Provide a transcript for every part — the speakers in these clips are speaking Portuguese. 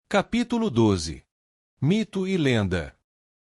Capítulo 12. Mito e lenda.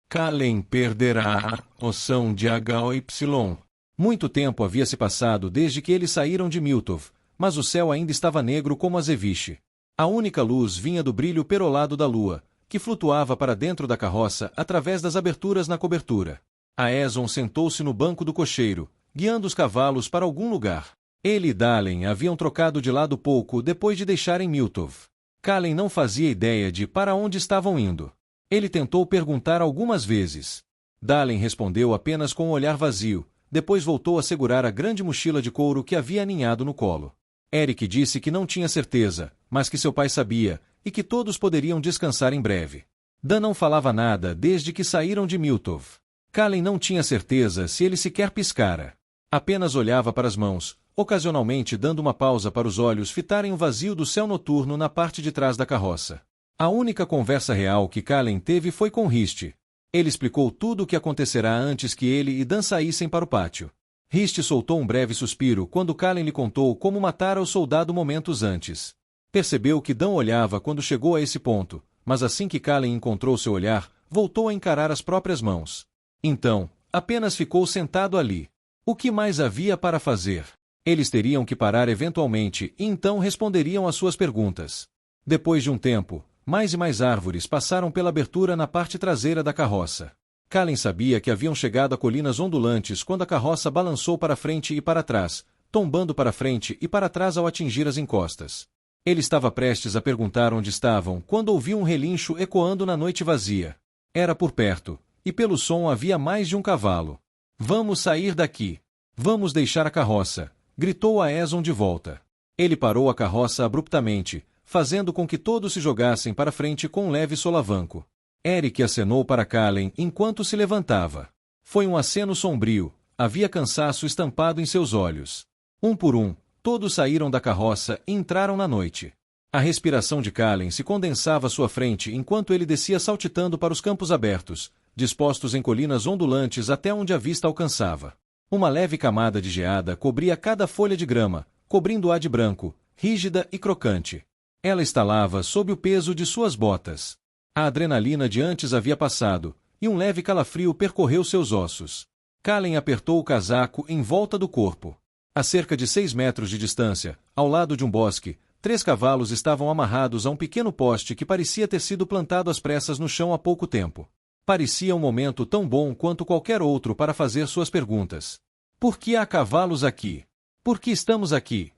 Kallen perderá a noção de HY. Muito tempo havia se passado desde que eles saíram de Miltov, mas o céu ainda estava negro como azeviche. A única luz vinha do brilho perolado da lua, que flutuava para dentro da carroça através das aberturas na cobertura. Aeson sentou-se no banco do cocheiro, guiando os cavalos para algum lugar. Ele e Dalen haviam trocado de lado pouco depois de deixarem Miltov. Kallen não fazia ideia de para onde estavam indo. Ele tentou perguntar algumas vezes. Dalen respondeu apenas com um olhar vazio, depois voltou a segurar a grande mochila de couro que havia aninhado no colo. Eric disse que não tinha certeza, mas que seu pai sabia, e que todos poderiam descansar em breve. Dan não falava nada desde que saíram de Miltov. Kallen não tinha certeza se ele sequer piscara. Apenas olhava para as mãos, ocasionalmente dando uma pausa para os olhos fitarem o vazio do céu noturno na parte de trás da carroça. A única conversa real que Kallen teve foi com Rist. Ele explicou tudo o que acontecerá antes que ele e Dan saíssem para o pátio. Rist soltou um breve suspiro quando Kallen lhe contou como matara o soldado momentos antes. Percebeu que Dan olhava quando chegou a esse ponto, mas assim que Kallen encontrou seu olhar, voltou a encarar as próprias mãos. Então, apenas ficou sentado ali. O que mais havia para fazer? Eles teriam que parar eventualmente e então responderiam às suas perguntas. Depois de um tempo, mais e mais árvores passaram pela abertura na parte traseira da carroça. Kallen sabia que haviam chegado a colinas ondulantes quando a carroça balançou para frente e para trás, tombando para frente e para trás ao atingir as encostas. Ele estava prestes a perguntar onde estavam quando ouviu um relincho ecoando na noite vazia. Era por perto, e pelo som havia mais de um cavalo. "Vamos sair daqui. Vamos deixar a carroça", gritou Aeson de volta. Ele parou a carroça abruptamente, fazendo com que todos se jogassem para frente com um leve solavanco. Eric acenou para Kallen enquanto se levantava. Foi um aceno sombrio, havia cansaço estampado em seus olhos. Um por um, todos saíram da carroça e entraram na noite. A respiração de Kallen se condensava à sua frente enquanto ele descia saltitando para os campos abertos, dispostos em colinas ondulantes até onde a vista alcançava. Uma leve camada de geada cobria cada folha de grama, cobrindo-a de branco, rígida e crocante. Ela estalava sob o peso de suas botas. A adrenalina de antes havia passado, e um leve calafrio percorreu seus ossos. Kallen apertou o casaco em volta do corpo. A cerca de 6 metros de distância, ao lado de um bosque, 3 cavalos estavam amarrados a um pequeno poste que parecia ter sido plantado às pressas no chão há pouco tempo. Parecia um momento tão bom quanto qualquer outro para fazer suas perguntas. Por que há cavalos aqui? Por que estamos aqui?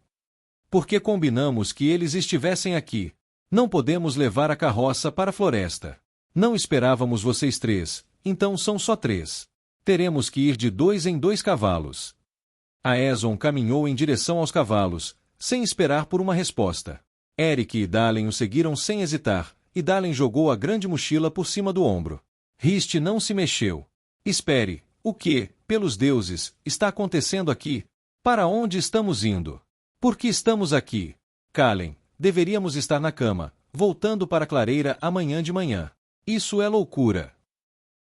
Por que combinamos que eles estivessem aqui? Não podemos levar a carroça para a floresta. Não esperávamos vocês 3, então são só 3. Teremos que ir de 2 em 2 cavalos. Aeson caminhou em direção aos cavalos, sem esperar por uma resposta. Eric e Dalen o seguiram sem hesitar, e Dalen jogou a grande mochila por cima do ombro. Rist não se mexeu. Espere, o que, pelos deuses, está acontecendo aqui? Para onde estamos indo? Por que estamos aqui? Kallen, deveríamos estar na cama, voltando para a clareira amanhã de manhã. Isso é loucura.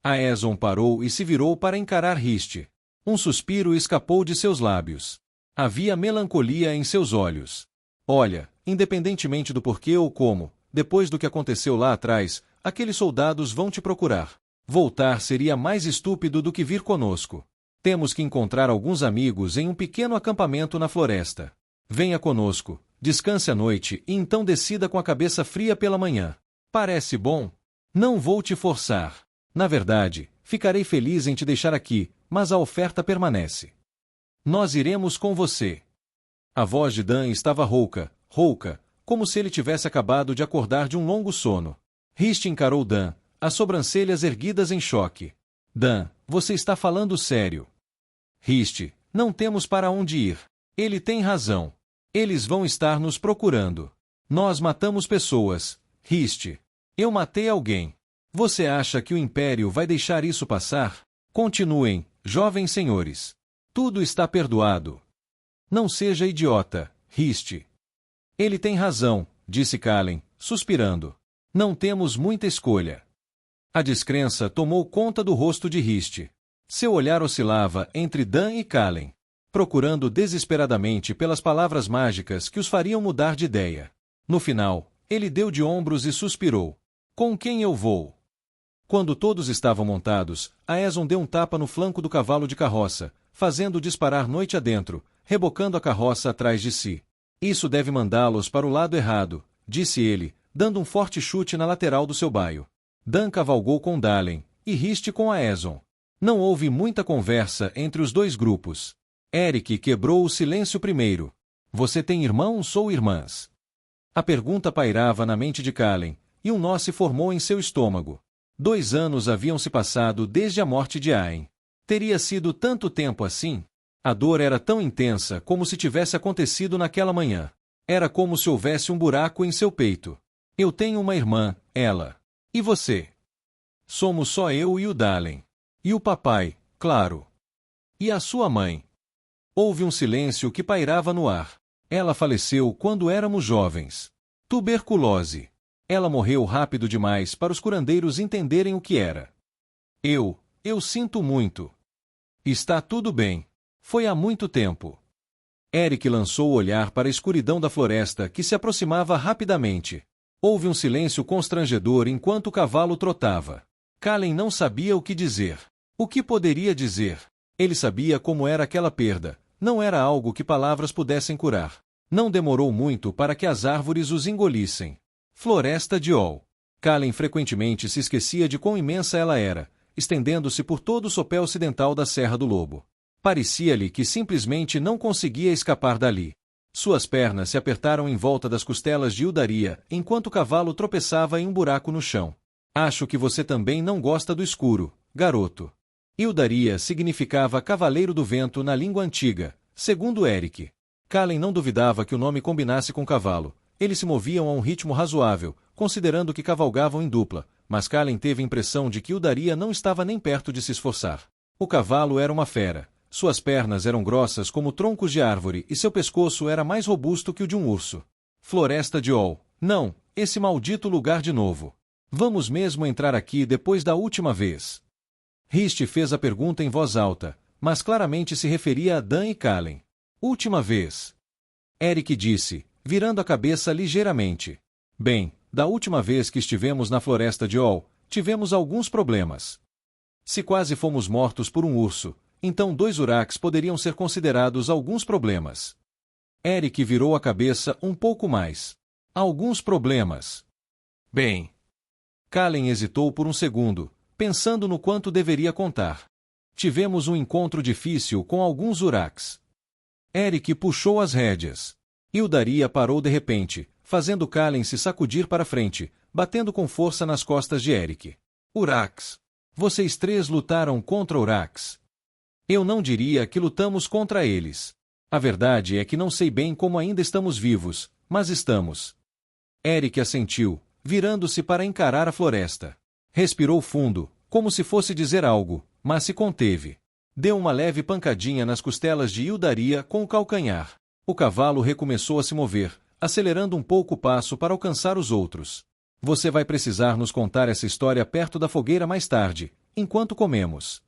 Aeson parou e se virou para encarar Rist. Um suspiro escapou de seus lábios. Havia melancolia em seus olhos. Olha, independentemente do porquê ou como, depois do que aconteceu lá atrás, aqueles soldados vão te procurar. Voltar seria mais estúpido do que vir conosco. Temos que encontrar alguns amigos em um pequeno acampamento na floresta. Venha conosco, descanse à noite e então decida com a cabeça fria pela manhã. Parece bom? Não vou te forçar. Na verdade, ficarei feliz em te deixar aqui, mas a oferta permanece. Nós iremos com você. A voz de Dan estava rouca, como se ele tivesse acabado de acordar de um longo sono. Rist encarou Dan, as sobrancelhas erguidas em choque. Dan, você está falando sério. Rist, não temos para onde ir. Ele tem razão. Eles vão estar nos procurando. Nós matamos pessoas. Rist, eu matei alguém. Você acha que o Império vai deixar isso passar? Continuem, jovens senhores. Tudo está perdoado. Não seja idiota, Rist. Ele tem razão, disse Kallen, suspirando. Não temos muita escolha. A descrença tomou conta do rosto de Rist. Seu olhar oscilava entre Dan e Kallen, procurando desesperadamente pelas palavras mágicas que os fariam mudar de ideia. No final, Ele deu de ombros e suspirou. Com quem eu vou? Quando todos estavam montados, Aeson deu um tapa no flanco do cavalo de carroça, fazendo-o disparar noite adentro, rebocando a carroça atrás de si. Isso deve mandá-los para o lado errado, disse ele, dando um forte chute na lateral do seu baio. Dan cavalgou com Dalen, e Riste com Aeson. Não houve muita conversa entre os dois grupos. Eric quebrou o silêncio primeiro. Você tem irmãos ou irmãs? A pergunta pairava na mente de Calen, e um nó se formou em seu estômago. 2 anos haviam se passado desde a morte de Aen. Teria sido tanto tempo assim? A dor era tão intensa como se tivesse acontecido naquela manhã. Era como se houvesse um buraco em seu peito. Eu tenho uma irmã, ela. E você? Somos só eu e o Dalen. E o papai, claro. E a sua mãe? Houve um silêncio que pairava no ar. Ela faleceu quando éramos jovens. Tuberculose. Ela morreu rápido demais para os curandeiros entenderem o que era. Eu sinto muito. Está tudo bem. Foi há muito tempo. Eric lançou o olhar para a escuridão da floresta que se aproximava rapidamente. Houve um silêncio constrangedor enquanto o cavalo trotava. Calen não sabia o que dizer. O que poderia dizer? Ele sabia como era aquela perda. Não era algo que palavras pudessem curar. Não demorou muito para que as árvores os engolissem. Floresta de Ol. Calen frequentemente se esquecia de quão imensa ela era, estendendo-se por todo o sopé ocidental da Serra do Lobo. Parecia-lhe que simplesmente não conseguia escapar dali. Suas pernas se apertaram em volta das costelas de Ildaria, enquanto o cavalo tropeçava em um buraco no chão. Acho que você também não gosta do escuro, garoto. Ildaria significava Cavaleiro do Vento na língua antiga, segundo Eric. Calen não duvidava que o nome combinasse com cavalo. Eles se moviam a um ritmo razoável, considerando que cavalgavam em dupla, mas Calen teve a impressão de que Ildaria não estava nem perto de se esforçar. O cavalo era uma fera. Suas pernas eram grossas como troncos de árvore e seu pescoço era mais robusto que o de um urso. Floresta de Ol. Não, esse maldito lugar de novo. Vamos mesmo entrar aqui depois da última vez. Riste fez a pergunta em voz alta, mas claramente se referia a Dan e Calen. Última vez. Eric disse, virando a cabeça ligeiramente. Bem, da última vez que estivemos na floresta de Ol, tivemos alguns problemas. Se quase fomos mortos por um urso, então 2 Uraks poderiam ser considerados alguns problemas. Eric virou a cabeça um pouco mais. Alguns problemas. Bem. Calen hesitou por um segundo, pensando no quanto deveria contar. Tivemos um encontro difícil com alguns Uraks. Eric puxou as rédeas. Ildaria parou de repente, fazendo Calen se sacudir para frente, batendo com força nas costas de Eric. Uraks. Vocês 3 lutaram contra Uraks. Eu não diria que lutamos contra eles. A verdade é que não sei bem como ainda estamos vivos, mas estamos. Eric assentiu, virando-se para encarar a floresta. Respirou fundo, como se fosse dizer algo, mas se conteve. Deu uma leve pancadinha nas costelas de Ildaria com o calcanhar. O cavalo recomeçou a se mover, acelerando um pouco o passo para alcançar os outros. Você vai precisar nos contar essa história perto da fogueira mais tarde, enquanto comemos.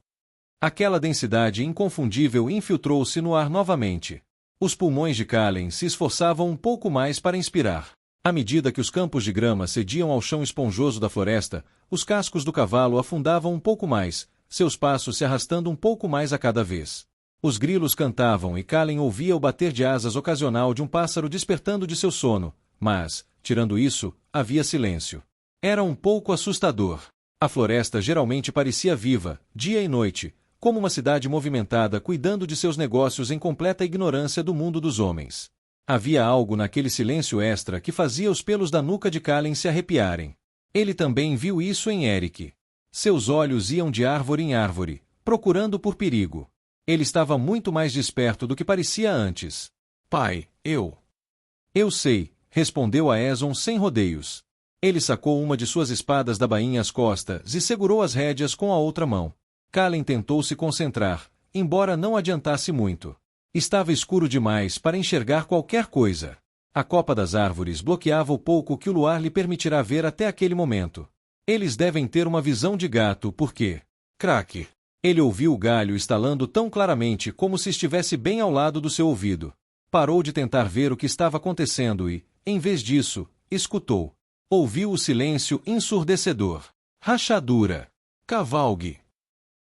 Aquela densidade inconfundível infiltrou-se no ar novamente. Os pulmões de Calen se esforçavam um pouco mais para inspirar. À medida que os campos de grama cediam ao chão esponjoso da floresta, os cascos do cavalo afundavam um pouco mais, seus passos se arrastando um pouco mais a cada vez. Os grilos cantavam e Calen ouvia o bater de asas ocasional de um pássaro despertando de seu sono, mas, tirando isso, havia silêncio. Era um pouco assustador. A floresta geralmente parecia viva, dia e noite, como uma cidade movimentada cuidando de seus negócios em completa ignorância do mundo dos homens. Havia algo naquele silêncio extra que fazia os pelos da nuca de Calen se arrepiarem. Ele também viu isso em Eric. Seus olhos iam de árvore em árvore, procurando por perigo. Ele estava muito mais desperto do que parecia antes. Pai, Eu sei, respondeu Aeson sem rodeios. Ele sacou uma de suas espadas da bainha às costas e segurou as rédeas com a outra mão. Calen tentou se concentrar, embora não adiantasse muito. Estava escuro demais para enxergar qualquer coisa. A copa das árvores bloqueava o pouco que o luar lhe permitirá ver até aquele momento. Eles devem ter uma visão de gato porque... Craque! Ele ouviu o galho estalando tão claramente como se estivesse bem ao lado do seu ouvido. Parou de tentar ver o que estava acontecendo e, em vez disso, escutou. Ouviu o silêncio ensurdecedor. Rachadura. Cavalgue.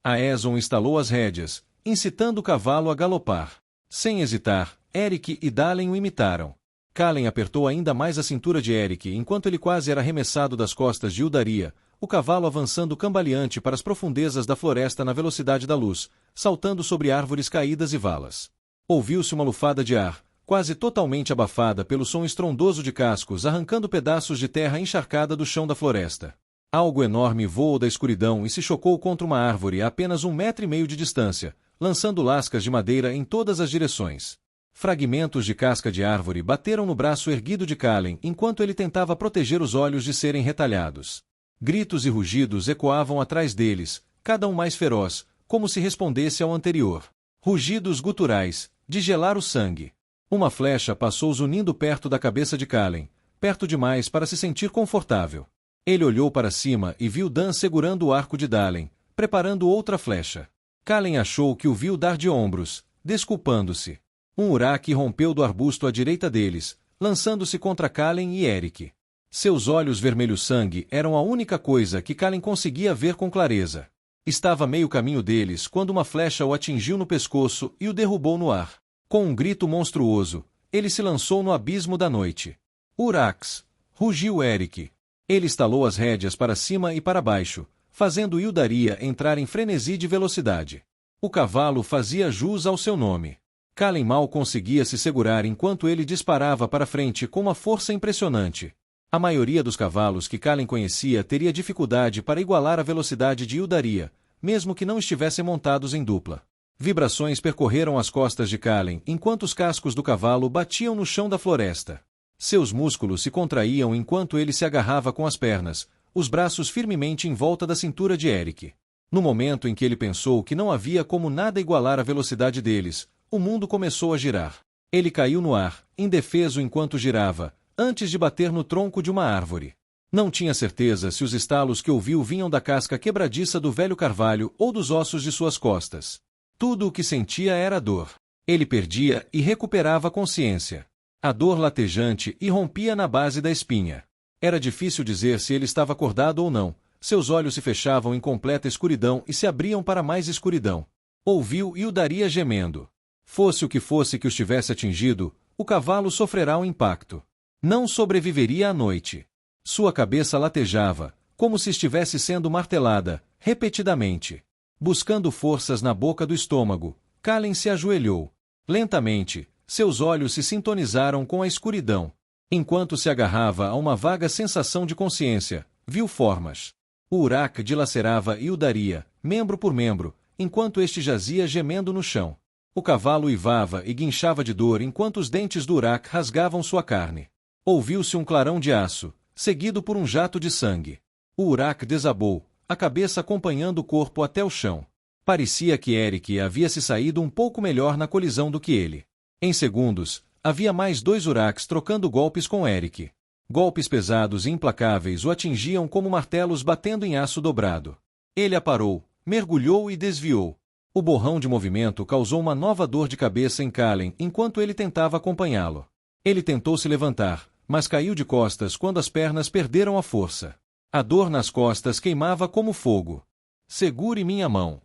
Aeson estalou as rédeas, incitando o cavalo a galopar. Sem hesitar, Eric e Dalen o imitaram. Kalen apertou ainda mais a cintura de Eric enquanto ele quase era arremessado das costas de Ildaria, o cavalo avançando cambaleante para as profundezas da floresta na velocidade da luz, saltando sobre árvores caídas e valas. Ouviu-se uma lufada de ar, quase totalmente abafada pelo som estrondoso de cascos arrancando pedaços de terra encharcada do chão da floresta. Algo enorme voou da escuridão e se chocou contra uma árvore a apenas 1,5 metros de distância, lançando lascas de madeira em todas as direções. Fragmentos de casca de árvore bateram no braço erguido de Kalen enquanto ele tentava proteger os olhos de serem retalhados. Gritos e rugidos ecoavam atrás deles, cada um mais feroz, como se respondesse ao anterior. Rugidos guturais, de gelar o sangue. Uma flecha passou zunindo perto da cabeça de Kalen, perto demais para se sentir confortável. Ele olhou para cima e viu Dan segurando o arco de Dalen, preparando outra flecha. Kalen achou que o viu dar de ombros, desculpando-se. Um Uruk rompeu do arbusto à direita deles, lançando-se contra Kalen e Eric. Seus olhos vermelho-sangue eram a única coisa que Kalen conseguia ver com clareza. Estava meio caminho deles quando uma flecha o atingiu no pescoço e o derrubou no ar. Com um grito monstruoso, ele se lançou no abismo da noite. Urax! Rugiu Eric. Ele estalou as rédeas para cima e para baixo, fazendo Ildaria entrar em frenesi de velocidade. O cavalo fazia jus ao seu nome. Kalen mal conseguia se segurar enquanto ele disparava para frente com uma força impressionante. A maioria dos cavalos que Kalen conhecia teria dificuldade para igualar a velocidade de Ildaria, mesmo que não estivessem montados em dupla. Vibrações percorreram as costas de Kalen enquanto os cascos do cavalo batiam no chão da floresta. Seus músculos se contraíam enquanto ele se agarrava com as pernas, os braços firmemente em volta da cintura de Eric. No momento em que ele pensou que não havia como nada igualar a velocidade deles, o mundo começou a girar. Ele caiu no ar, indefeso enquanto girava, antes de bater no tronco de uma árvore. Não tinha certeza se os estalos que ouviu vinham da casca quebradiça do velho carvalho ou dos ossos de suas costas. Tudo o que sentia era dor. Ele perdia e recuperava a consciência. A dor latejante irrompia na base da espinha. Era difícil dizer se ele estava acordado ou não. Seus olhos se fechavam em completa escuridão e se abriam para mais escuridão. Ouviu Ildaria gemendo. Fosse o que fosse que os tivesse atingido, o cavalo sofrerá um impacto. Não sobreviveria à noite. Sua cabeça latejava, como se estivesse sendo martelada, repetidamente. Buscando forças na boca do estômago, Kalen se ajoelhou. Lentamente, seus olhos se sintonizaram com a escuridão. Enquanto se agarrava a uma vaga sensação de consciência, viu formas. O Uruk dilacerava Ildaria, membro por membro, enquanto este jazia gemendo no chão. O cavalo uivava e guinchava de dor enquanto os dentes do Uruk rasgavam sua carne. Ouviu-se um clarão de aço, seguido por um jato de sangue. O Uruk desabou, a cabeça acompanhando o corpo até o chão. Parecia que Eric havia se saído um pouco melhor na colisão do que ele. Em segundos, havia mais 2 Uruks trocando golpes com Eric. Golpes pesados e implacáveis o atingiam como martelos batendo em aço dobrado. Ele aparou, mergulhou e desviou. O borrão de movimento causou uma nova dor de cabeça em Kalen enquanto ele tentava acompanhá-lo. Ele tentou se levantar, mas caiu de costas quando as pernas perderam a força. A dor nas costas queimava como fogo. Segure minha mão.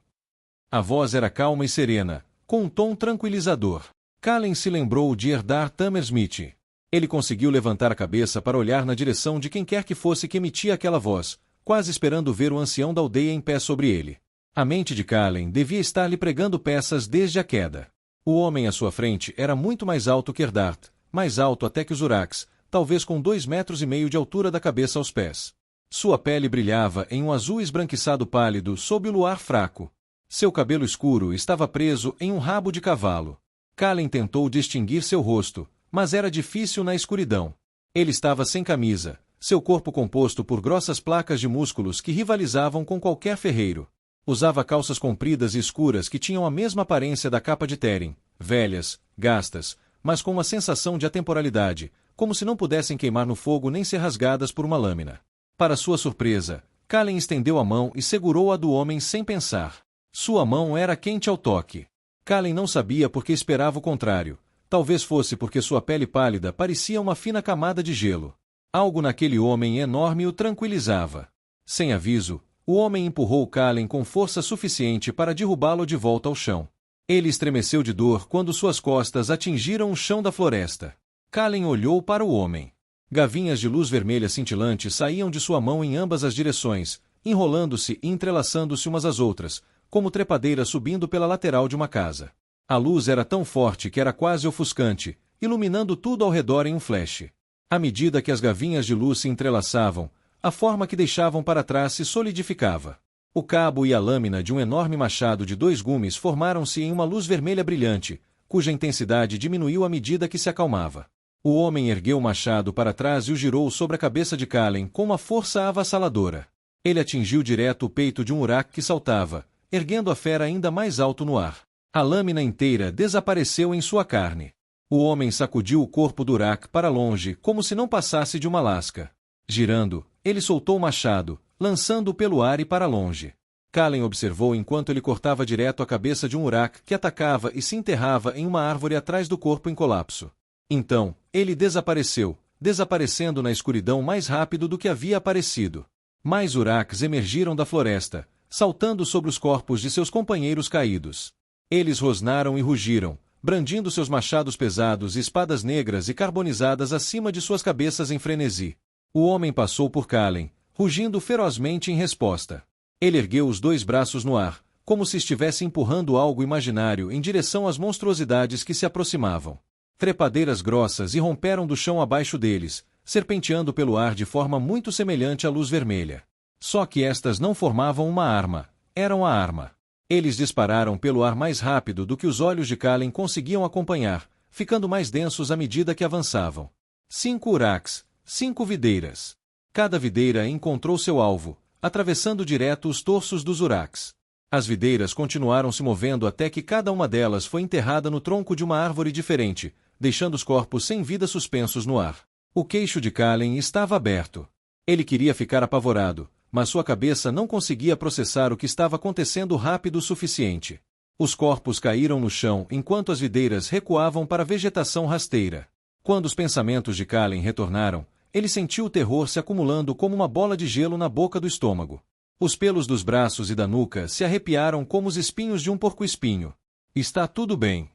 A voz era calma e serena, com um tom tranquilizador. Kalen se lembrou de herdar Tamersmith. Ele conseguiu levantar a cabeça para olhar na direção de quem quer que fosse que emitia aquela voz, quase esperando ver o ancião da aldeia em pé sobre ele. A mente de Kalen devia estar lhe pregando peças desde a queda. O homem à sua frente era muito mais alto que Herdart, mais alto até que os Uruks, talvez com 2,5 metros de altura da cabeça aos pés. Sua pele brilhava em um azul esbranquiçado pálido sob o luar fraco. Seu cabelo escuro estava preso em um rabo de cavalo. Kalen tentou distinguir seu rosto, mas era difícil na escuridão. Ele estava sem camisa, seu corpo composto por grossas placas de músculos que rivalizavam com qualquer ferreiro. Usava calças compridas e escuras que tinham a mesma aparência da capa de Teren, velhas, gastas, mas com uma sensação de atemporalidade, como se não pudessem queimar no fogo nem ser rasgadas por uma lâmina. Para sua surpresa, Kalen estendeu a mão e segurou a do homem sem pensar. Sua mão era quente ao toque. Kalen não sabia por que esperava o contrário. Talvez fosse porque sua pele pálida parecia uma fina camada de gelo. Algo naquele homem enorme o tranquilizava. Sem aviso, o homem empurrou Kallen com força suficiente para derrubá-lo de volta ao chão. Ele estremeceu de dor quando suas costas atingiram o chão da floresta. Kallen olhou para o homem. Gavinhas de luz vermelha cintilante saíam de sua mão em ambas as direções, enrolando-se e entrelaçando-se umas às outras, como trepadeiras subindo pela lateral de uma casa. A luz era tão forte que era quase ofuscante, iluminando tudo ao redor em um flash. À medida que as gavinhas de luz se entrelaçavam, a forma que deixavam para trás se solidificava. O cabo e a lâmina de um enorme machado de 2 gumes formaram-se em uma luz vermelha brilhante, cuja intensidade diminuiu à medida que se acalmava. O homem ergueu o machado para trás e o girou sobre a cabeça de Kallen com uma força avassaladora. Ele atingiu direto o peito de um Uruk que saltava, erguendo a fera ainda mais alto no ar. A lâmina inteira desapareceu em sua carne. O homem sacudiu o corpo do Uruk para longe como se não passasse de uma lasca. Girando, ele soltou o machado, lançando-o pelo ar e para longe. Kallen observou enquanto ele cortava direto a cabeça de um Uruk que atacava e se enterrava em uma árvore atrás do corpo em colapso. Então, ele desapareceu, desaparecendo na escuridão mais rápido do que havia aparecido. Mais Uruks emergiram da floresta, saltando sobre os corpos de seus companheiros caídos. Eles rosnaram e rugiram, brandindo seus machados pesados e espadas negras e carbonizadas acima de suas cabeças em frenesi. O homem passou por Kallen, rugindo ferozmente em resposta. Ele ergueu os 2 braços no ar, como se estivesse empurrando algo imaginário em direção às monstruosidades que se aproximavam. Trepadeiras grossas irromperam do chão abaixo deles, serpenteando pelo ar de forma muito semelhante à luz vermelha. Só que estas não formavam uma arma, eram a arma. Eles dispararam pelo ar mais rápido do que os olhos de Kallen conseguiam acompanhar, ficando mais densos à medida que avançavam. 5 Uruks, 5 videiras. Cada videira encontrou seu alvo, atravessando direto os torsos dos Uruks. As videiras continuaram se movendo até que cada uma delas foi enterrada no tronco de uma árvore diferente, deixando os corpos sem vida suspensos no ar. O queixo de Kallen estava aberto. Ele queria ficar apavorado, mas sua cabeça não conseguia processar o que estava acontecendo rápido o suficiente. Os corpos caíram no chão enquanto as videiras recuavam para a vegetação rasteira. Quando os pensamentos de Kallen retornaram, ele sentiu o terror se acumulando como uma bola de gelo na boca do estômago. Os pelos dos braços e da nuca se arrepiaram como os espinhos de um porco-espinho. Está tudo bem.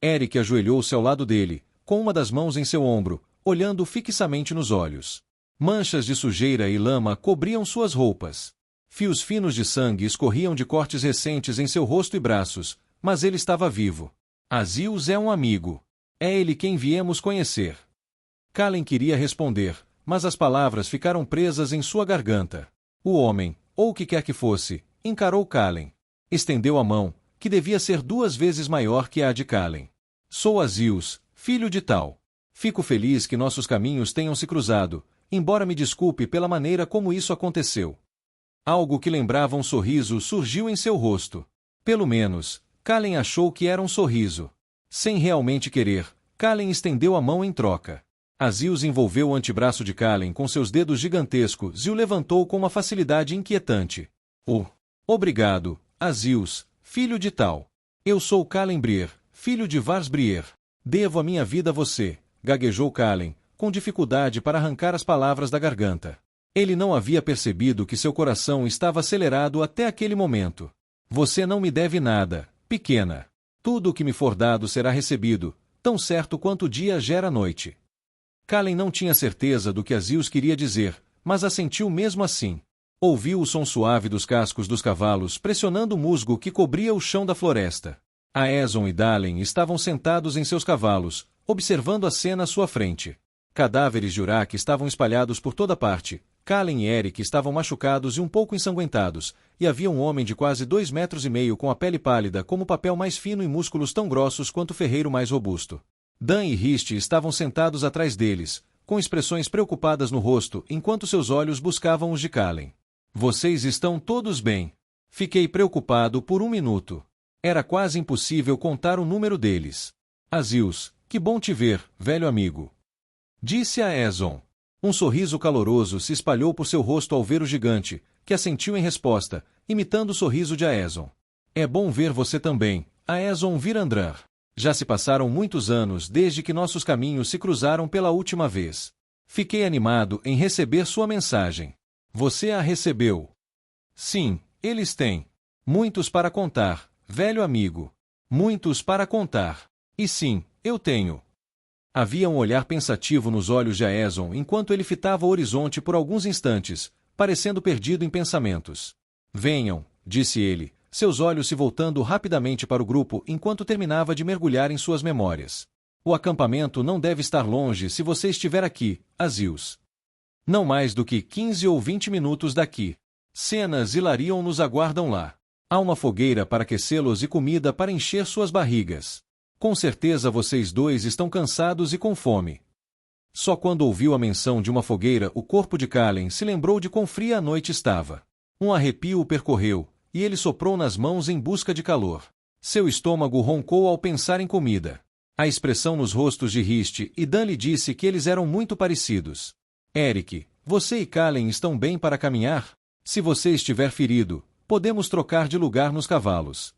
Eric ajoelhou-se ao lado dele, com uma das mãos em seu ombro, olhando fixamente nos olhos. Manchas de sujeira e lama cobriam suas roupas. Fios finos de sangue escorriam de cortes recentes em seu rosto e braços, mas ele estava vivo. Aziz é um amigo. É ele quem viemos conhecer. Kallen queria responder, mas as palavras ficaram presas em sua garganta. O homem, ou o que quer que fosse, encarou Kallen. Estendeu a mão, que devia ser 2 vezes maior que a de Kallen. Sou Aziz, filho de tal. Fico feliz que nossos caminhos tenham se cruzado, embora me desculpe pela maneira como isso aconteceu. Algo que lembrava um sorriso surgiu em seu rosto. Pelo menos, Kallen achou que era um sorriso. Sem realmente querer, Kallen estendeu a mão em troca. Aziz envolveu o antebraço de Kallen com seus dedos gigantescos e o levantou com uma facilidade inquietante. Obrigado, Aziz, filho de tal. Eu sou Kallen Brier, filho de Vars Brier. Devo a minha vida a você, gaguejou Kallen, com dificuldade para arrancar as palavras da garganta. Ele não havia percebido que seu coração estava acelerado até aquele momento. Você não me deve nada, pequena. Tudo o que me for dado será recebido, tão certo quanto o dia gera a noite. Kallen não tinha certeza do que Aziz queria dizer, mas assentiu mesmo assim. Ouviu o som suave dos cascos dos cavalos pressionando o musgo que cobria o chão da floresta. Aezon e Dalen estavam sentados em seus cavalos, observando a cena à sua frente. Cadáveres de Uruk estavam espalhados por toda parte. Kallen e Eric estavam machucados e um pouco ensanguentados, e havia um homem de quase 2,5 metros com a pele pálida como papel mais fino e músculos tão grossos quanto o ferreiro mais robusto. Dan e Rist estavam sentados atrás deles, com expressões preocupadas no rosto, enquanto seus olhos buscavam os de Kallen. Vocês estão todos bem? Fiquei preocupado por 1 minuto. Era quase impossível contar o número deles. Aziz, que bom te ver, velho amigo. Disse Aezon. Um sorriso caloroso se espalhou por seu rosto ao ver o gigante, que assentiu em resposta, imitando o sorriso de Aezon. É bom ver você também, Aezon Virandrar. Já se passaram muitos anos desde que nossos caminhos se cruzaram pela última vez. Fiquei animado em receber sua mensagem. Você a recebeu? Sim, eles têm. Muitos para contar, velho amigo. Muitos para contar. E sim, eu tenho. Havia um olhar pensativo nos olhos de Aeson enquanto ele fitava o horizonte por alguns instantes, parecendo perdido em pensamentos. Venham, disse ele, seus olhos se voltando rapidamente para o grupo enquanto terminava de mergulhar em suas memórias. O acampamento não deve estar longe se você estiver aqui, Azils. Não mais do que 15 ou 20 minutos daqui. Cenas e Larion nos aguardam lá. Há uma fogueira para aquecê-los e comida para encher suas barrigas. Com certeza vocês dois estão cansados e com fome. Só quando ouviu a menção de uma fogueira o corpo de Calen se lembrou de quão fria a noite estava. Um arrepio o percorreu, e ele soprou nas mãos em busca de calor. Seu estômago roncou ao pensar em comida. A expressão nos rostos de Rist e Dan lhe disse que eles eram muito parecidos. Eric, você e Calen estão bem para caminhar? Se você estiver ferido, podemos trocar de lugar nos cavalos.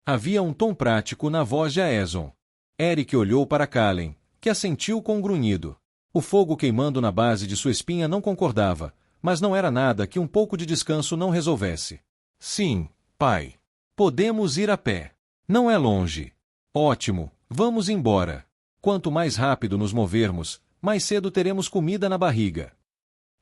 Havia um tom prático na voz de Aeson. Eric olhou para Calen, que assentiu com um grunhido. O fogo queimando na base de sua espinha não concordava, mas não era nada que um pouco de descanso não resolvesse. Sim, pai. Podemos ir a pé. Não é longe. Ótimo, vamos embora. Quanto mais rápido nos movermos, mais cedo teremos comida na barriga.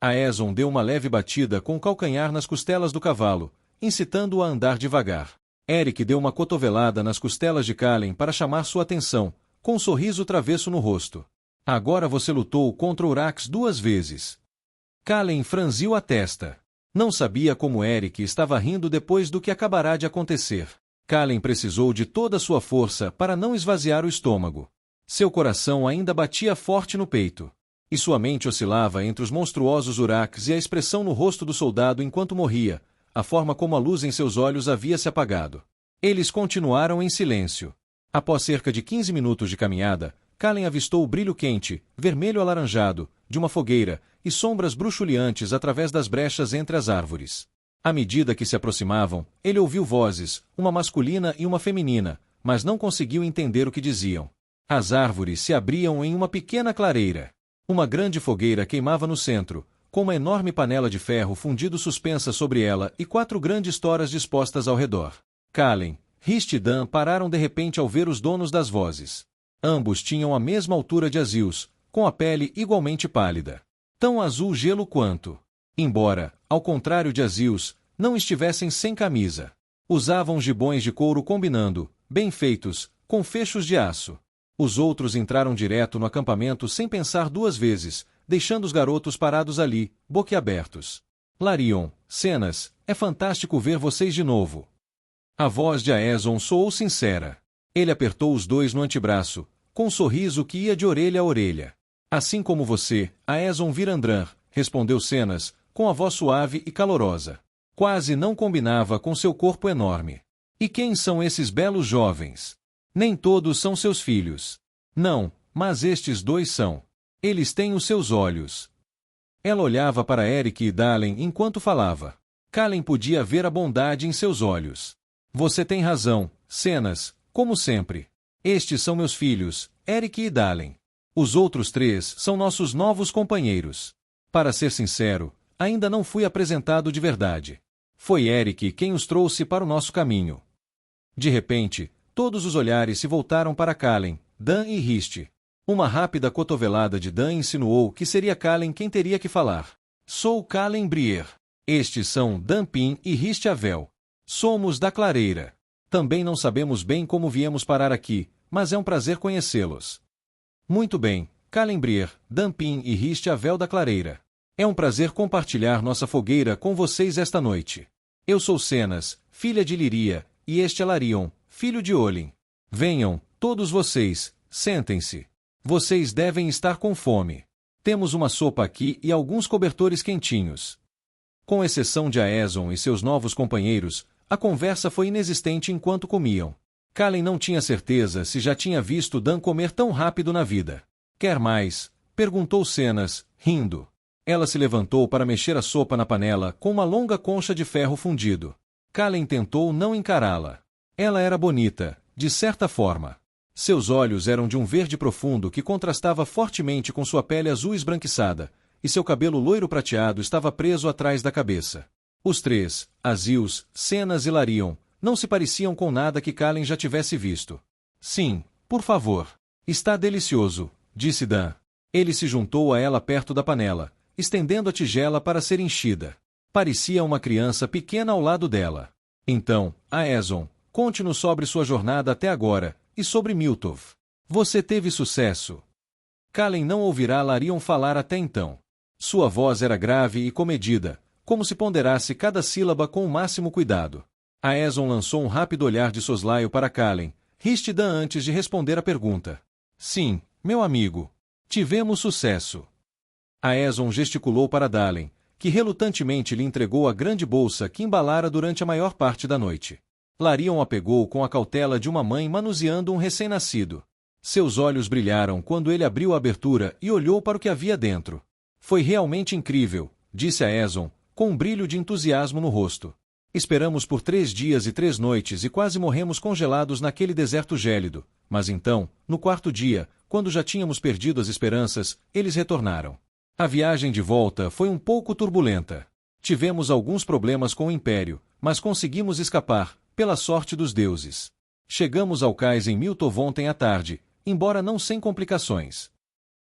Aeson deu uma leve batida com o calcanhar nas costelas do cavalo, incitando-o a andar devagar. Eric deu uma cotovelada nas costelas de Calen para chamar sua atenção, com um sorriso travesso no rosto. Agora você lutou contra Urax 2 vezes. Calen franziu a testa. Não sabia como Eric estava rindo depois do que acabará de acontecer. Calen precisou de toda a sua força para não esvaziar o estômago. Seu coração ainda batia forte no peito. E sua mente oscilava entre os monstruosos Urax e a expressão no rosto do soldado enquanto morria, a forma como a luz em seus olhos havia se apagado. Eles continuaram em silêncio. Após cerca de 15 minutos de caminhada, Calen avistou o brilho quente, vermelho-alaranjado, de uma fogueira, e sombras bruxuleantes através das brechas entre as árvores. À medida que se aproximavam, ele ouviu vozes, uma masculina e uma feminina, mas não conseguiu entender o que diziam. As árvores se abriam em uma pequena clareira. Uma grande fogueira queimava no centro, com uma enorme panela de ferro fundido suspensa sobre ela e 4 grandes toras dispostas ao redor. Calen, Rist e Dan pararam de repente ao ver os donos das vozes. Ambos tinham a mesma altura de Azils, com a pele igualmente pálida. Tão azul gelo quanto. Embora, ao contrário de Azils, não estivessem sem camisa. Usavam gibões de couro combinando, bem feitos, com fechos de aço. Os outros entraram direto no acampamento sem pensar 2 vezes, deixando os garotos parados ali, boquiabertos. Larion, Cenas, é fantástico ver vocês de novo. A voz de Aeson soou sincera. Ele apertou os dois no antebraço, com um sorriso que ia de orelha a orelha. Assim como você, Aeson Virandran, respondeu Cenas, com a voz suave e calorosa. Quase não combinava com seu corpo enorme. E quem são esses belos jovens? Nem todos são seus filhos. Não, mas estes 2 são. Eles têm os seus olhos. Ela olhava para Eric e Dalen enquanto falava. Calen podia ver a bondade em seus olhos. Você tem razão, Cenas, como sempre. Estes são meus filhos, Eric e Dalen. Os outros 3 são nossos novos companheiros. Para ser sincero, ainda não fui apresentado de verdade. Foi Eric quem os trouxe para o nosso caminho. De repente, todos os olhares se voltaram para Calen, Dan e Rist. Uma rápida cotovelada de Dan insinuou que seria Calen quem teria que falar. Sou Calen Brier. Estes são Dan Pin e Rist Avel. Somos da Clareira. Também não sabemos bem como viemos parar aqui, mas é um prazer conhecê-los. Muito bem, Calen Brier, Dan Pin e Rist Avel da Clareira. É um prazer compartilhar nossa fogueira com vocês esta noite. Eu sou Cenas, filha de Liria, e este é Larion, filho de Olin. Venham, todos vocês, sentem-se. Vocês devem estar com fome. Temos uma sopa aqui e alguns cobertores quentinhos. Com exceção de Aeson e seus novos companheiros, a conversa foi inexistente enquanto comiam. Calen não tinha certeza se já tinha visto Dan comer tão rápido na vida. Quer mais? Perguntou Cenas, rindo. Ela se levantou para mexer a sopa na panela com uma longa concha de ferro fundido. Calen tentou não encará-la. Ela era bonita, de certa forma. Seus olhos eram de um verde profundo que contrastava fortemente com sua pele azul esbranquiçada, e seu cabelo loiro prateado estava preso atrás da cabeça. Os três, Azils, Cenas e Larion, não se pareciam com nada que Kalen já tivesse visto. Sim, por favor. Está delicioso, disse Dan. Ele se juntou a ela perto da panela, estendendo a tigela para ser enchida. Parecia uma criança pequena ao lado dela. Então, Aeson, conte-nos sobre sua jornada até agora, e sobre Miltov. Você teve sucesso. Kalen não ouvirá Larion falar até então. Sua voz era grave e comedida, como se ponderasse cada sílaba com o máximo cuidado. Aeson lançou um rápido olhar de soslaio para Kalen, Dan antes de responder a pergunta. Sim, meu amigo. Tivemos sucesso. Aeson gesticulou para Dalen, que relutantemente lhe entregou a grande bolsa que embalara durante a maior parte da noite. Larion a pegou com a cautela de uma mãe manuseando um recém-nascido. Seus olhos brilharam quando ele abriu a abertura e olhou para o que havia dentro. Foi realmente incrível, disse Aeson, com um brilho de entusiasmo no rosto. Esperamos por 3 dias e 3 noites e quase morremos congelados naquele deserto gélido, mas então, no 4º dia, quando já tínhamos perdido as esperanças, eles retornaram. A viagem de volta foi um pouco turbulenta. Tivemos alguns problemas com o Império, mas conseguimos escapar, pela sorte dos deuses. Chegamos ao cais em Miltov ontem à tarde, embora não sem complicações.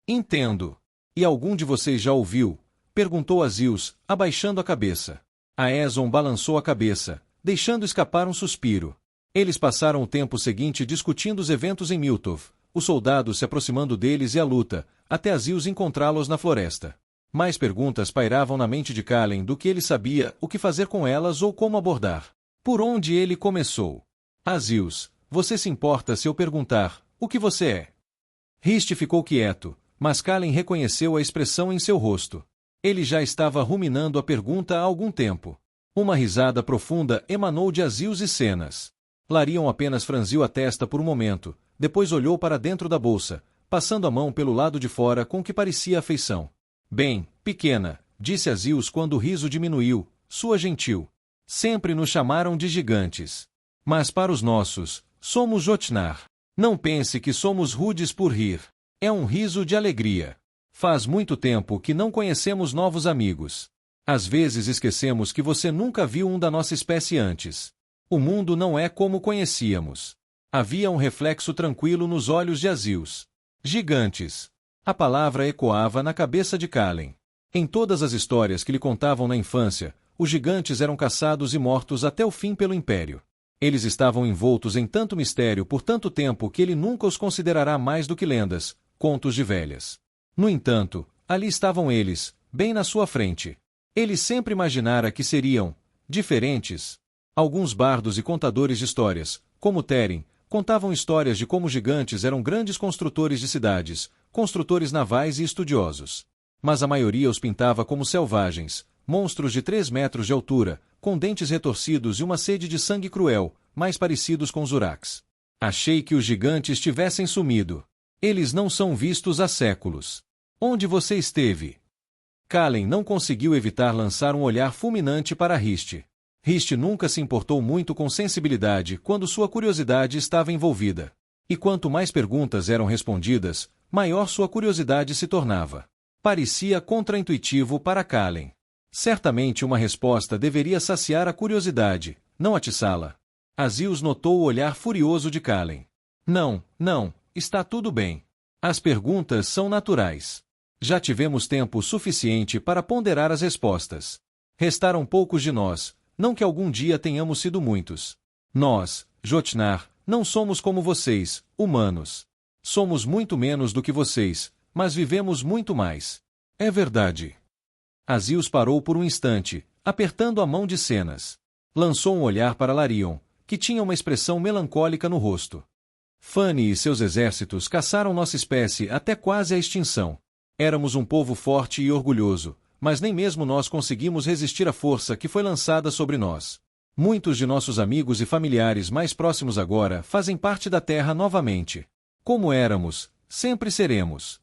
Entendo. E algum de vocês já ouviu? Perguntou Azils, abaixando a cabeça. Aeson balançou a cabeça, deixando escapar um suspiro. Eles passaram o tempo seguinte discutindo os eventos em Miltov, os soldados se aproximando deles e a luta, até Azils encontrá-los na floresta. Mais perguntas pairavam na mente de Kalen do que ele sabia o que fazer com elas ou como abordar. Por onde ele começou? Azils, você se importa se eu perguntar, o que você é? Ficou quieto, mas Kalen reconheceu a expressão em seu rosto. Ele já estava ruminando a pergunta há algum tempo. Uma risada profunda emanou de Azils e Cenas. Larion apenas franziu a testa por um momento, depois olhou para dentro da bolsa, passando a mão pelo lado de fora com que parecia afeição. Bem, pequena, disse Azils quando o riso diminuiu, sua gentil. Sempre nos chamaram de gigantes. Mas para os nossos, somos Jotnar. Não pense que somos rudes por rir. É um riso de alegria. Faz muito tempo que não conhecemos novos amigos. Às vezes esquecemos que você nunca viu um da nossa espécie antes. O mundo não é como conhecíamos. Havia um reflexo tranquilo nos olhos de Azils. Gigantes. A palavra ecoava na cabeça de Kalen. Em todas as histórias que lhe contavam na infância, os gigantes eram caçados e mortos até o fim pelo Império. Eles estavam envoltos em tanto mistério por tanto tempo que ele nunca os considerará mais do que lendas, contos de velhas. No entanto, ali estavam eles, bem na sua frente. Ele sempre imaginara que seriam diferentes. Alguns bardos e contadores de histórias, como Teren, contavam histórias de como gigantes eram grandes construtores de cidades, construtores navais e estudiosos. Mas a maioria os pintava como selvagens, monstros de 3 metros de altura, com dentes retorcidos e uma sede de sangue cruel, mais parecidos com os Uraks. Achei que os gigantes tivessem sumido. Eles não são vistos há séculos. Onde você esteve? Kalen não conseguiu evitar lançar um olhar fulminante para Rist. Rist nunca se importou muito com sensibilidade quando sua curiosidade estava envolvida. E quanto mais perguntas eram respondidas, maior sua curiosidade se tornava. Parecia contraintuitivo para Kalen. Certamente uma resposta deveria saciar a curiosidade, não atiçá-la. Azils notou o olhar furioso de Kalen. Não, está tudo bem. As perguntas são naturais. Já tivemos tempo suficiente para ponderar as respostas. Restaram poucos de nós, não que algum dia tenhamos sido muitos. Nós, Jotnar, não somos como vocês, humanos. Somos muito menos do que vocês, mas vivemos muito mais. É verdade. Azils parou por um instante, apertando a mão de Cenas. Lançou um olhar para Larion, que tinha uma expressão melancólica no rosto. Fanny e seus exércitos caçaram nossa espécie até quase a extinção. Éramos um povo forte e orgulhoso, mas nem mesmo nós conseguimos resistir à força que foi lançada sobre nós. Muitos de nossos amigos e familiares mais próximos agora fazem parte da Terra novamente. Como éramos, sempre seremos.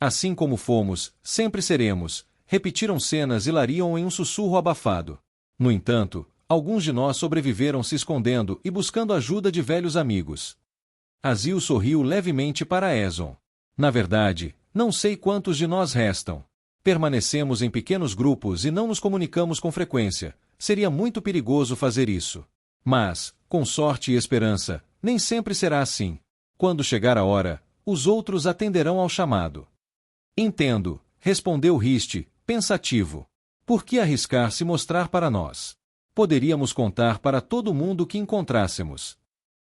Assim como fomos, sempre seremos, repetiram Cenas e Larion em um sussurro abafado. No entanto, alguns de nós sobreviveram se escondendo e buscando ajuda de velhos amigos. Azil sorriu levemente para Eson. Na verdade, não sei quantos de nós restam. Permanecemos em pequenos grupos e não nos comunicamos com frequência. Seria muito perigoso fazer isso. Mas, com sorte e esperança, nem sempre será assim. Quando chegar a hora, os outros atenderão ao chamado. Entendo, respondeu Riste, pensativo. Por que arriscar se mostrar para nós? Poderíamos contar para todo mundo que encontrássemos.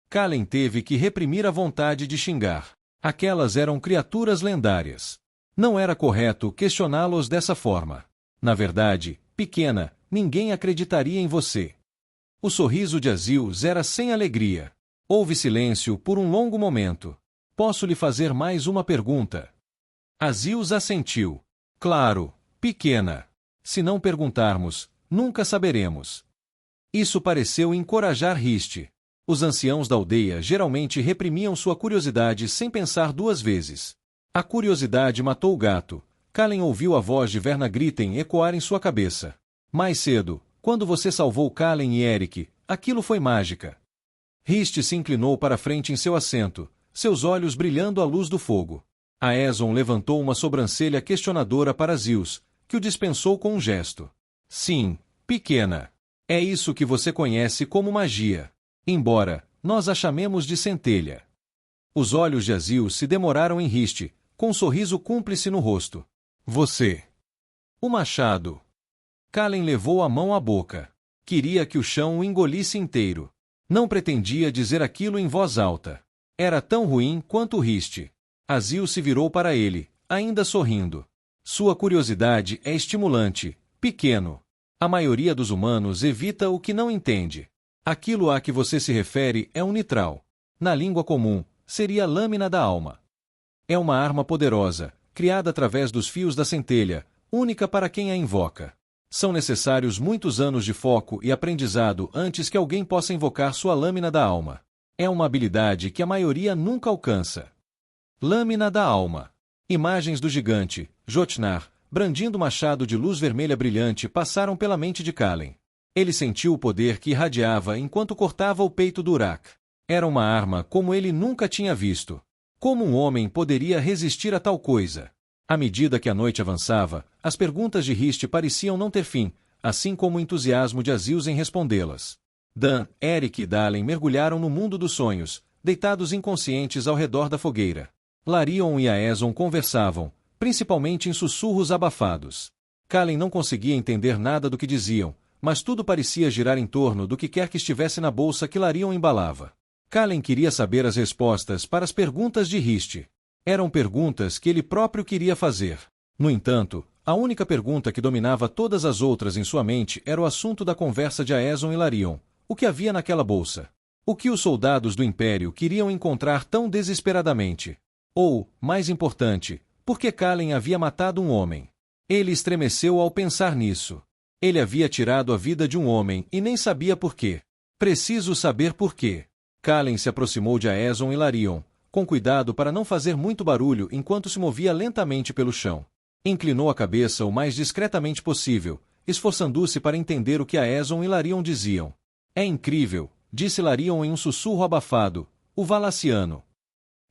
Kalen teve que reprimir a vontade de xingar. Aquelas eram criaturas lendárias. Não era correto questioná-los dessa forma. Na verdade, pequena, ninguém acreditaria em você. O sorriso de Azil era sem alegria. Houve silêncio por um longo momento. Posso lhe fazer mais uma pergunta? Azil assentiu. Claro, pequena. Se não perguntarmos, nunca saberemos. Isso pareceu encorajar Riste. Os anciãos da aldeia geralmente reprimiam sua curiosidade sem pensar duas vezes. A curiosidade matou o gato. Kalen ouviu a voz de Verna Gritten ecoar em sua cabeça. Mais cedo, quando você salvou Kalen e Eric, aquilo foi mágica. Riste se inclinou para frente em seu assento, seus olhos brilhando à luz do fogo. Aeson levantou uma sobrancelha questionadora para Zeus, que o dispensou com um gesto. Sim, pequena. É isso que você conhece como magia. Embora nós a chamemos de centelha. Os olhos de Azil se demoraram em Riste, com um sorriso cúmplice no rosto. Você. O machado. Kalen levou a mão à boca. Queria que o chão o engolisse inteiro. Não pretendia dizer aquilo em voz alta. Era tão ruim quanto Riste. Azil se virou para ele, ainda sorrindo. Sua curiosidade é estimulante, pequeno. A maioria dos humanos evita o que não entende. Aquilo a que você se refere é um nitral. Na língua comum, seria a lâmina da alma. É uma arma poderosa, criada através dos fios da centelha, única para quem a invoca. São necessários muitos anos de foco e aprendizado antes que alguém possa invocar sua lâmina da alma. É uma habilidade que a maioria nunca alcança. Lâmina da alma. Imagens do gigante, Jotnar, brandindo machado de luz vermelha brilhante passaram pela mente de Kalen. Ele sentiu o poder que irradiava enquanto cortava o peito do Urak. Era uma arma como ele nunca tinha visto. Como um homem poderia resistir a tal coisa? À medida que a noite avançava, as perguntas de Riste pareciam não ter fim, assim como o entusiasmo de Azil em respondê-las. Dan, Eric e Dalen mergulharam no mundo dos sonhos, deitados inconscientes ao redor da fogueira. Larion e Aeson conversavam, principalmente em sussurros abafados. Kalen não conseguia entender nada do que diziam, mas tudo parecia girar em torno do que quer que estivesse na bolsa que Larion embalava. Kalen queria saber as respostas para as perguntas de Riste. Eram perguntas que ele próprio queria fazer. No entanto, a única pergunta que dominava todas as outras em sua mente era o assunto da conversa de Aeson e Larion. O que havia naquela bolsa? O que os soldados do Império queriam encontrar tão desesperadamente? Ou, mais importante, por que Kalen havia matado um homem? Ele estremeceu ao pensar nisso. Ele havia tirado a vida de um homem e nem sabia por quê. Preciso saber por quê. Kalen se aproximou de Aeson e Larion, com cuidado para não fazer muito barulho enquanto se movia lentamente pelo chão. Inclinou a cabeça o mais discretamente possível, esforçando-se para entender o que Aeson e Larion diziam. É incrível, disse Larion em um sussurro abafado, o Valaciano.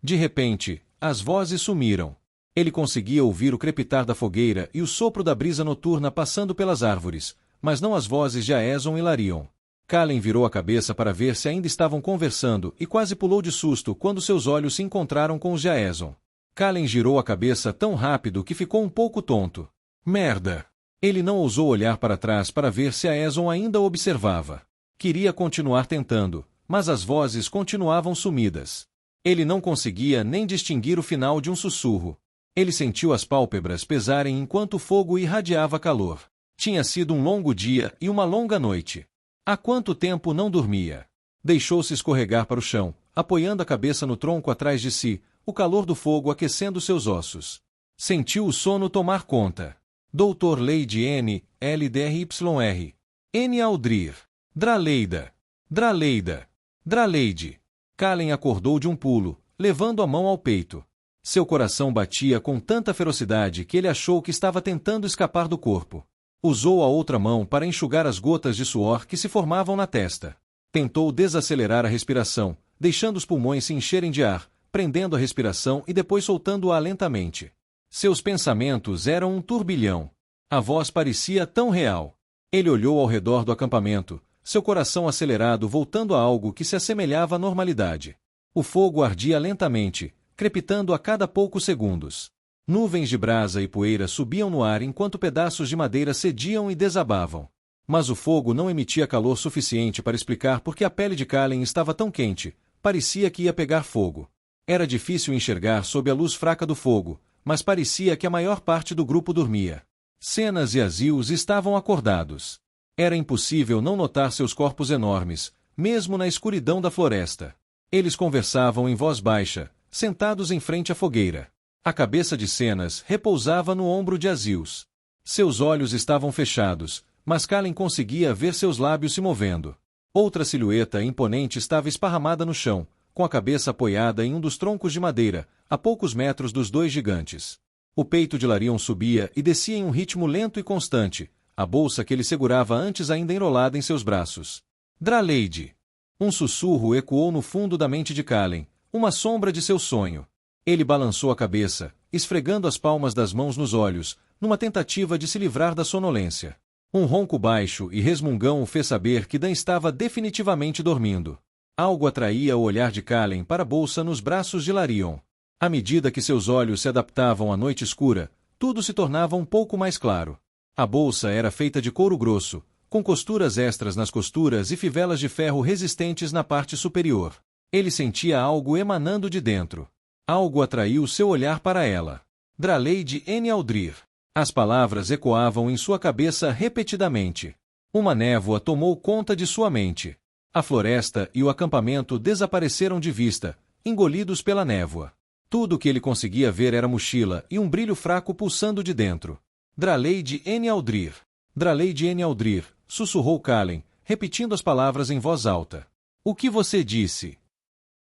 De repente, as vozes sumiram. Ele conseguia ouvir o crepitar da fogueira e o sopro da brisa noturna passando pelas árvores, mas não as vozes de Aeson e Larion. Kalen virou a cabeça para ver se ainda estavam conversando e quase pulou de susto quando seus olhos se encontraram com os de Aeson. Kalen girou a cabeça tão rápido que ficou um pouco tonto. Merda! Ele não ousou olhar para trás para ver se Aeson ainda o observava. Queria continuar tentando, mas as vozes continuavam sumidas. Ele não conseguia nem distinguir o final de um sussurro. Ele sentiu as pálpebras pesarem enquanto o fogo irradiava calor. Tinha sido um longo dia e uma longa noite. Há quanto tempo não dormia? Deixou-se escorregar para o chão, apoiando a cabeça no tronco atrás de si, o calor do fogo aquecendo seus ossos. Sentiu o sono tomar conta. Dr. Lady N. LDRYR. N. Aldrir. Draleida. Draleida. Draleide. Kalen acordou de um pulo, levando a mão ao peito. Seu coração batia com tanta ferocidade que ele achou que estava tentando escapar do corpo. Usou a outra mão para enxugar as gotas de suor que se formavam na testa. Tentou desacelerar a respiração, deixando os pulmões se encherem de ar, prendendo a respiração e depois soltando-a lentamente. Seus pensamentos eram um turbilhão. A voz parecia tão real. Ele olhou ao redor do acampamento, seu coração acelerado voltando a algo que se assemelhava à normalidade. O fogo ardia lentamente, crepitando a cada poucos segundos. Nuvens de brasa e poeira subiam no ar enquanto pedaços de madeira cediam e desabavam. Mas o fogo não emitia calor suficiente para explicar por que a pele de Kallen estava tão quente, parecia que ia pegar fogo. Era difícil enxergar sob a luz fraca do fogo, mas parecia que a maior parte do grupo dormia. Cenas e Aziz estavam acordados. Era impossível não notar seus corpos enormes, mesmo na escuridão da floresta. Eles conversavam em voz baixa, sentados em frente à fogueira. A cabeça de Cenas repousava no ombro de Aziz. Seus olhos estavam fechados, mas Kallen conseguia ver seus lábios se movendo. Outra silhueta imponente estava esparramada no chão, com a cabeça apoiada em um dos troncos de madeira, a poucos metros dos dois gigantes. O peito de Larion subia e descia em um ritmo lento e constante, a bolsa que ele segurava antes ainda enrolada em seus braços. Draleide! Um sussurro ecoou no fundo da mente de Kallen, uma sombra de seu sonho. Ele balançou a cabeça, esfregando as palmas das mãos nos olhos, numa tentativa de se livrar da sonolência. Um ronco baixo e resmungão o fez saber que Dan estava definitivamente dormindo. Algo atraía o olhar de Kallen para a bolsa nos braços de Larion. À medida que seus olhos se adaptavam à noite escura, tudo se tornava um pouco mais claro. A bolsa era feita de couro grosso, com costuras extras nas costuras e fivelas de ferro resistentes na parte superior. Ele sentia algo emanando de dentro. Algo atraiu seu olhar para ela. Draleide N. Aldrir. As palavras ecoavam em sua cabeça repetidamente. Uma névoa tomou conta de sua mente. A floresta e o acampamento desapareceram de vista, engolidos pela névoa. Tudo o que ele conseguia ver era mochila e um brilho fraco pulsando de dentro. Draleide N. Aldrir. Draleide N. Aldrir, sussurrou Kallen, repetindo as palavras em voz alta. O que você disse?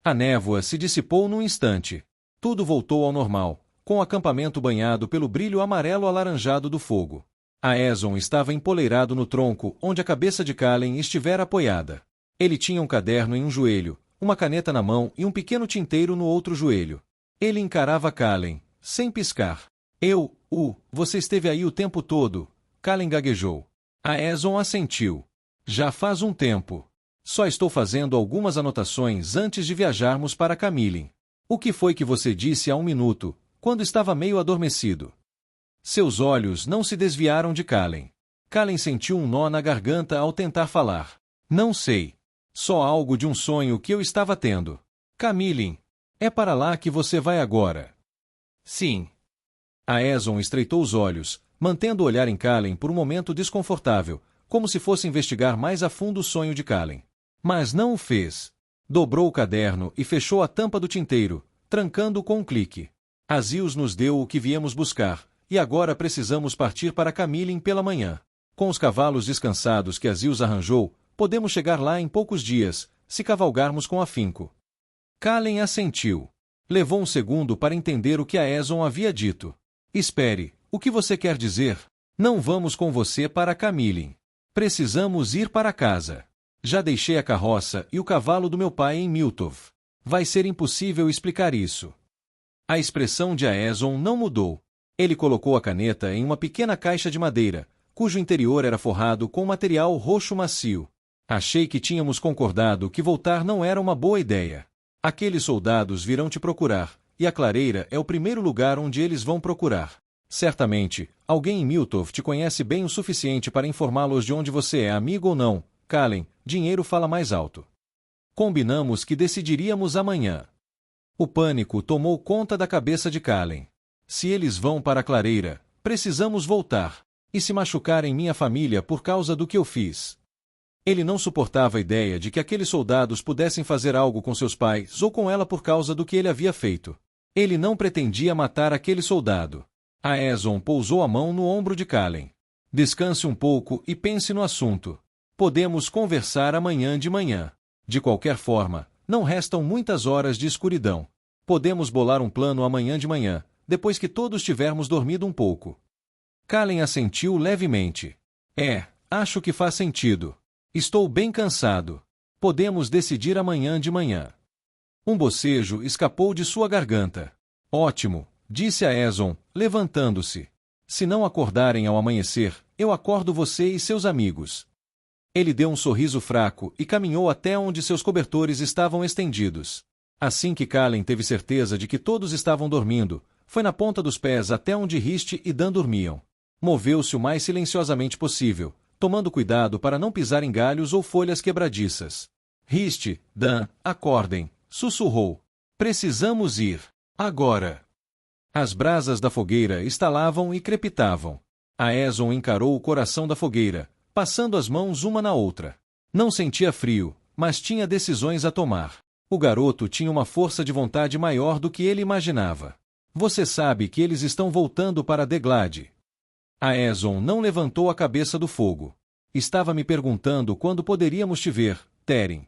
A névoa se dissipou num instante. Tudo voltou ao normal, com o acampamento banhado pelo brilho amarelo-alaranjado do fogo. Aezon estava empoleirado no tronco onde a cabeça de Kallen estivera apoiada. Ele tinha um caderno em um joelho, uma caneta na mão e um pequeno tinteiro no outro joelho. Ele encarava Kallen, sem piscar. Você esteve aí o tempo todo, Kallen gaguejou. Aezon assentiu. Já faz um tempo. Só estou fazendo algumas anotações antes de viajarmos para Camillin. O que foi que você disse há um minuto, quando estava meio adormecido? Seus olhos não se desviaram de Kallen. Kallen sentiu um nó na garganta ao tentar falar. Não sei. Só algo de um sonho que eu estava tendo. Camillin, é para lá que você vai agora? Sim. Aezon estreitou os olhos, mantendo o olhar em Kallen por um momento desconfortável, como se fosse investigar mais a fundo o sonho de Kallen. Mas não o fez. Dobrou o caderno e fechou a tampa do tinteiro, trancando-o com um clique. Aziz nos deu o que viemos buscar, e agora precisamos partir para Camillin pela manhã. Com os cavalos descansados que Aziz arranjou, podemos chegar lá em poucos dias, se cavalgarmos com afinco. Kallen assentiu. Levou um segundo para entender o que Aezon havia dito. Espere, o que você quer dizer? Não vamos com você para Camillin. Precisamos ir para casa. Já deixei a carroça e o cavalo do meu pai em Miltov. Vai ser impossível explicar isso. A expressão de Aezon não mudou. Ele colocou a caneta em uma pequena caixa de madeira, cujo interior era forrado com material roxo macio. Achei que tínhamos concordado que voltar não era uma boa ideia. Aqueles soldados virão te procurar, e a clareira é o primeiro lugar onde eles vão procurar. Certamente, alguém em Miltov te conhece bem o suficiente para informá-los de onde você é amigo ou não. Kallen, dinheiro fala mais alto. Combinamos que decidiríamos amanhã. O pânico tomou conta da cabeça de Kallen. Se eles vão para a clareira, precisamos voltar. E se machucarem minha família por causa do que eu fiz? Ele não suportava a ideia de que aqueles soldados pudessem fazer algo com seus pais ou com ela por causa do que ele havia feito. Ele não pretendia matar aquele soldado. Aezon pousou a mão no ombro de Kallen. Descanse um pouco e pense no assunto. Podemos conversar amanhã de manhã. De qualquer forma, não restam muitas horas de escuridão. Podemos bolar um plano amanhã de manhã, depois que todos tivermos dormido um pouco. Kallen assentiu levemente. Acho que faz sentido. Estou bem cansado. Podemos decidir amanhã de manhã. Um bocejo escapou de sua garganta. Ótimo, disse Aeson, levantando-se. Se não acordarem ao amanhecer, eu acordo você e seus amigos. Ele deu um sorriso fraco e caminhou até onde seus cobertores estavam estendidos. Assim que Calen teve certeza de que todos estavam dormindo, foi na ponta dos pés até onde Riste e Dan dormiam. Moveu-se o mais silenciosamente possível, tomando cuidado para não pisar em galhos ou folhas quebradiças. Riste, Dan, acordem, sussurrou. Precisamos ir. Agora. As brasas da fogueira estalavam e crepitavam. Aeson encarou o coração da fogueira, passando as mãos uma na outra. Não sentia frio, mas tinha decisões a tomar. O garoto tinha uma força de vontade maior do que ele imaginava. Você sabe que eles estão voltando para Deglade. Aeson não levantou a cabeça do fogo. Estava me perguntando quando poderíamos te ver, Teren.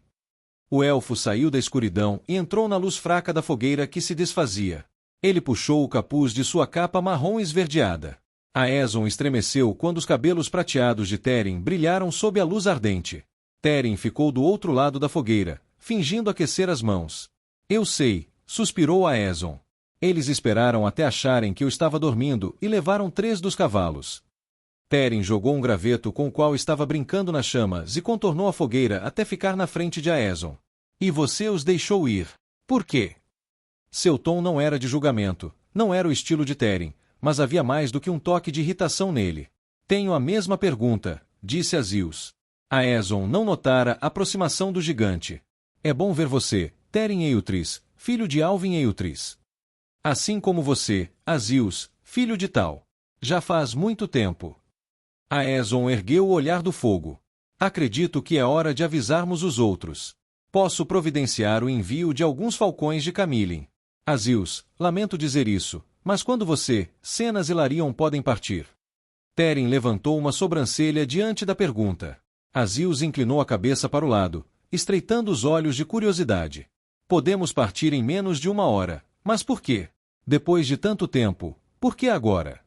O elfo saiu da escuridão e entrou na luz fraca da fogueira que se desfazia. Ele puxou o capuz de sua capa marrom esverdeada. Aeson estremeceu quando os cabelos prateados de Teren brilharam sob a luz ardente. Teren ficou do outro lado da fogueira, fingindo aquecer as mãos. Eu sei, suspirou Aeson. Eles esperaram até acharem que eu estava dormindo e levaram 3 dos cavalos. Teren jogou um graveto com o qual estava brincando nas chamas e contornou a fogueira até ficar na frente de Aeson. E você os deixou ir. Por quê? Seu tom não era de julgamento, não era o estilo de Teren, mas havia mais do que um toque de irritação nele. Tenho a mesma pergunta, disse Azils. Aeson não notara a aproximação do gigante. É bom ver você, Teren Eiltris, filho de Alvin Eiltris. Assim como você, Azils, filho de Tal. Já faz muito tempo. Aeson ergueu o olhar do fogo. Acredito que é hora de avisarmos os outros. Posso providenciar o envio de alguns falcões de Camilin. Azils, lamento dizer isso, mas quando você, Cenas e Larion podem partir? Teren levantou uma sobrancelha diante da pergunta. Azils inclinou a cabeça para o lado, estreitando os olhos de curiosidade. Podemos partir em menos de 1 hora, mas por quê? Depois de tanto tempo, por que agora?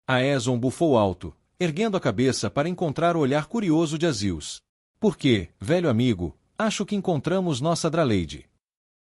Aeson bufou alto, erguendo a cabeça para encontrar o olhar curioso de Azils. Porque, velho amigo, acho que encontramos nossa Draleide.